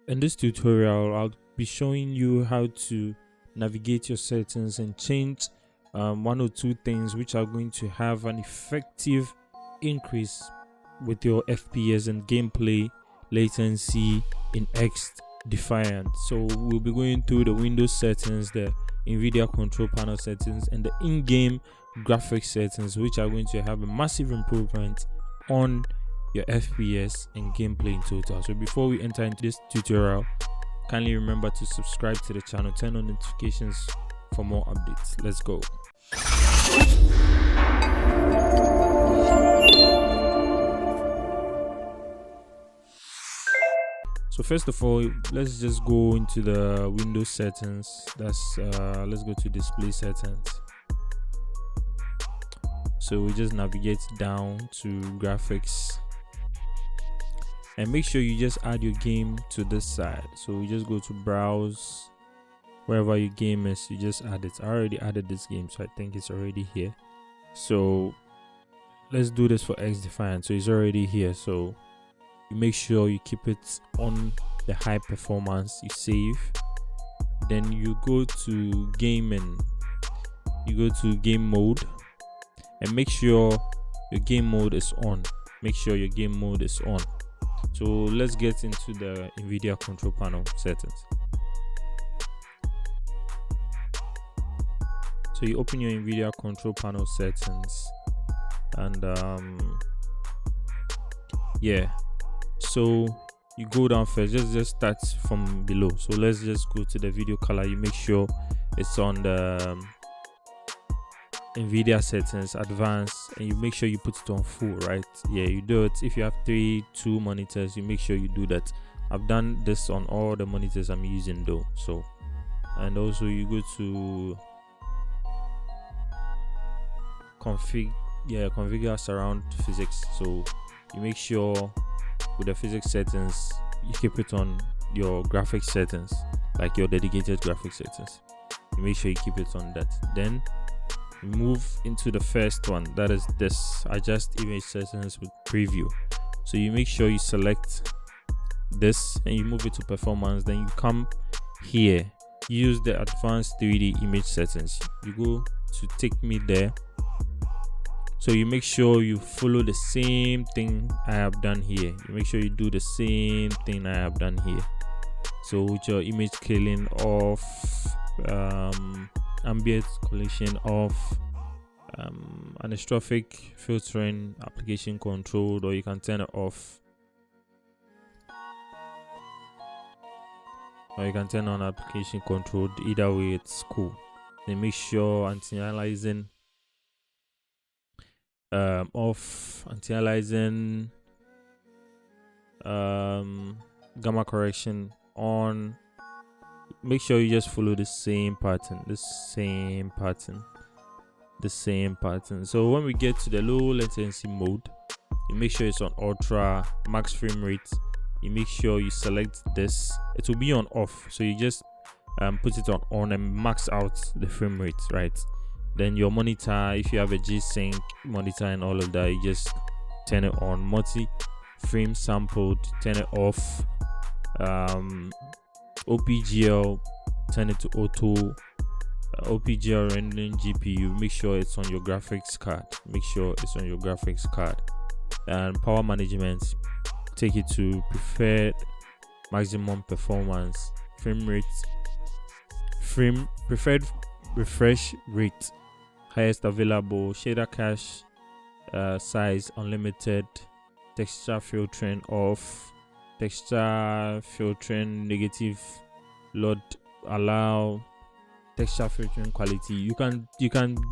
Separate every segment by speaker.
Speaker 1: In this tutorial, I'll be showing you how to navigate your settings and change one or two things which are going to have an effective increase with your FPS and gameplay latency in XDefiant. So we'll be going through the Windows settings, the NVIDIA control panel settings, and the in-game graphics settings, which are going to have a massive improvement on your FPS and gameplay in total. So before we enter into this tutorial, kindly remember to subscribe to the channel, turn on notifications for more updates. Let's go. So first of all, let's just go into the Windows settings. Let's go to display settings. So we just navigate down to graphics and make sure you just add your game to this side. So we just go to browse, wherever your game is, you just add it. I already added this game, so I think it's already here. So let's do this for XDefiant. So it's already here, so you make sure you keep it on the high performance, you save, then you go to game and you go to game mode and make sure your game mode is on. Make sure your game mode is on. So let's get into the NVIDIA control panel settings. So you open your NVIDIA control panel settings and so you go down first. Just start from below. So let's just go to the video color. You make sure it's on the NVIDIA settings advanced, and you make sure you put it on full, right? You do it. If you have two monitors, you make sure you do that. I've done this on all the monitors I'm using though. So, and also you go to configure surround physics. So you make sure with the physics settings you keep it on your graphics settings, like your dedicated graphics settings. You make sure you keep it on that. Then move into the first one, that is this adjust image settings with preview. So you make sure you select this and you move it to performance. Then you come here, use the advanced 3D image settings. You go to take me there. So you make sure you follow the same thing I have done here. You make sure you do the same thing I have done here. So with your image scaling off, ambient collision off, anisotropic filtering application controlled, or you can turn it off, or you can turn on application controlled. Either way, it's cool. Then make sure anti-aliasing off, anti-aliasing gamma correction on. Make sure you just follow the same pattern. So when we get to the low latency mode, you make sure it's on ultra max frame rate. You make sure you select this. It will be on off, so you just put it on and max out the frame rate, right? Then your monitor, if you have a G-Sync monitor and all of that, you just turn it on. Multi frame sampled, turn it off. OPGL, turn it to auto. OPGL rendering GPU, make sure it's on your graphics card. And power management, take it to preferred maximum performance, preferred refresh rate, highest available, shader cache size unlimited, texture filtering off, texture filtering negative load allow, texture filtering quality. You can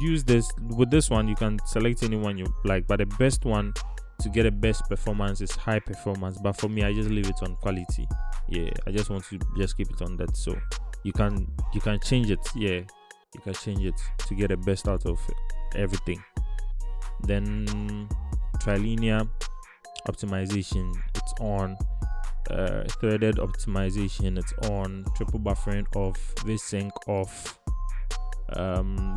Speaker 1: use this. With this one you can select anyone you like, but the best one to get the best performance is high performance, but for me I just leave it on quality. I just want to just keep it on that. So you can change it. You can change it to get the best out of everything. Then trilinear optimization, it's on. Threaded optimization, it's on. Triple buffering off. VSync off.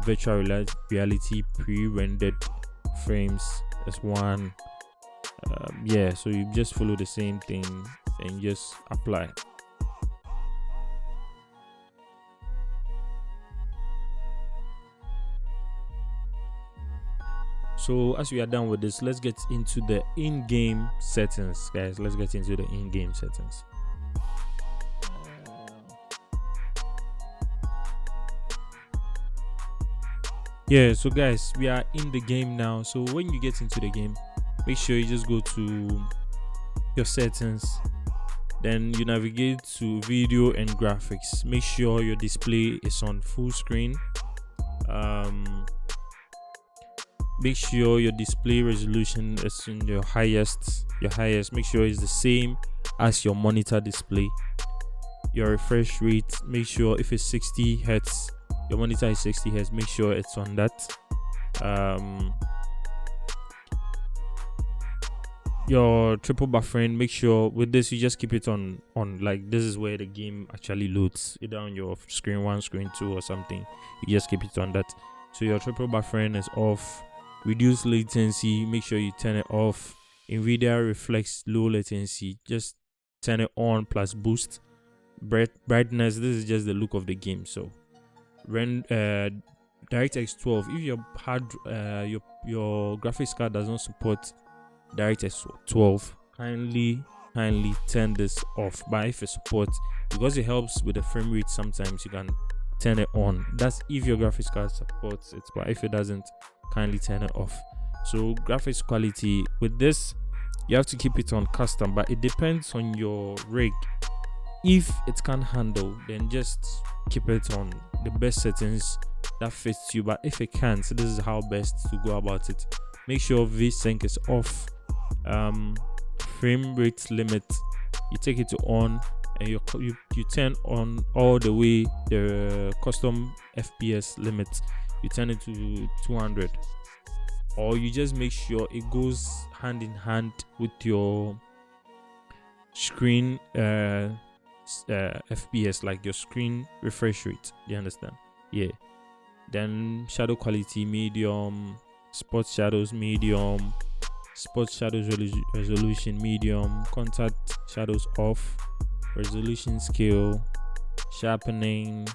Speaker 1: Virtual reality pre-rendered frames is one. So you just follow the same thing and just apply. So as we are done with this, let's get into the in-game settings, guys. Let's get into the in-game settings. Yeah, so guys, we are in the game now. So when you get into the game, make sure you just go to your settings, then you navigate to video and graphics. Make sure your display is on full screen. Make sure your display resolution is in your highest. Make sure it's the same as your monitor display. Your refresh rate, make sure if it's 60 Hz, your monitor is 60 Hz, make sure it's on that. Your triple buffering, make sure with this you just keep it on like this is where the game actually loads, either on your screen 1, screen 2 or something. You just keep it on that. So your triple buffering is off. Reduce latency, make sure you turn it off. NVIDIA reflects low latency, just turn it on, plus boost. Brightness, this is just the look of the game. So DirectX 12, if your your graphics card does not support DirectX 12, kindly turn this off. But if it supports, because it helps with the frame rate, sometimes you can turn it on. That's if your graphics card supports it, but if it doesn't, kindly turn it off. So graphics quality, with this you have to keep it on custom, but it depends on your rig. If it can handle, then just keep it on the best settings that fits you. But if it can't, so this is how best to go about it. Make sure VSync is off. Frame rate limit, you take it to on, and you turn on all the way the custom FPS limit, you turn it to 200, or you just make sure it goes hand in hand with your screen FPS, like your screen refresh rate. Do you understand? Yeah. Then shadow quality medium, spot shadows medium, spot shadows resolution medium, contact shadows off, resolution scale, sharpening,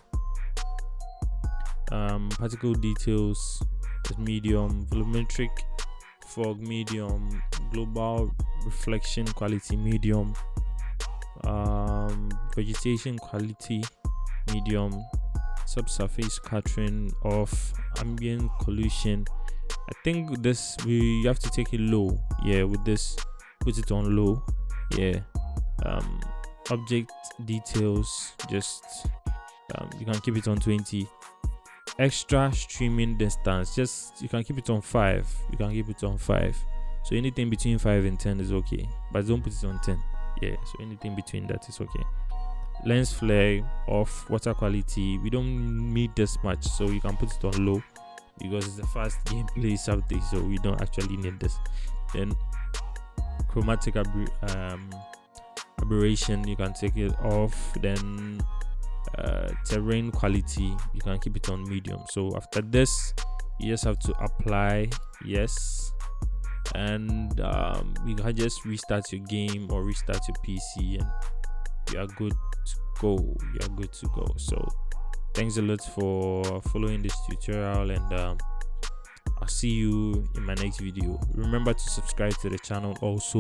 Speaker 1: particle details is medium, volumetric fog medium, global reflection quality medium, vegetation quality medium, subsurface scattering off, ambient collision. I think this we have to take it low. Yeah, with this, put it on low. Yeah. Object details, just you can keep it on 20. Extra streaming distance, just you can keep it on 5. So anything between 5 and 10 is okay, but don't put it on 10. Yeah, so anything between that is okay. Lens flare off. Water quality, we don't need this much, so you can put it on low because it's a fast gameplay something, so we don't actually need this. Then chromatic aberration, you can take it off. Then terrain quality, you can keep it on medium. So after this, you just have to apply yes, and you can just restart your game or restart your PC, and you are good to go. So thanks a lot for following this tutorial, and I'll see you in my next video. Remember to subscribe to the channel also,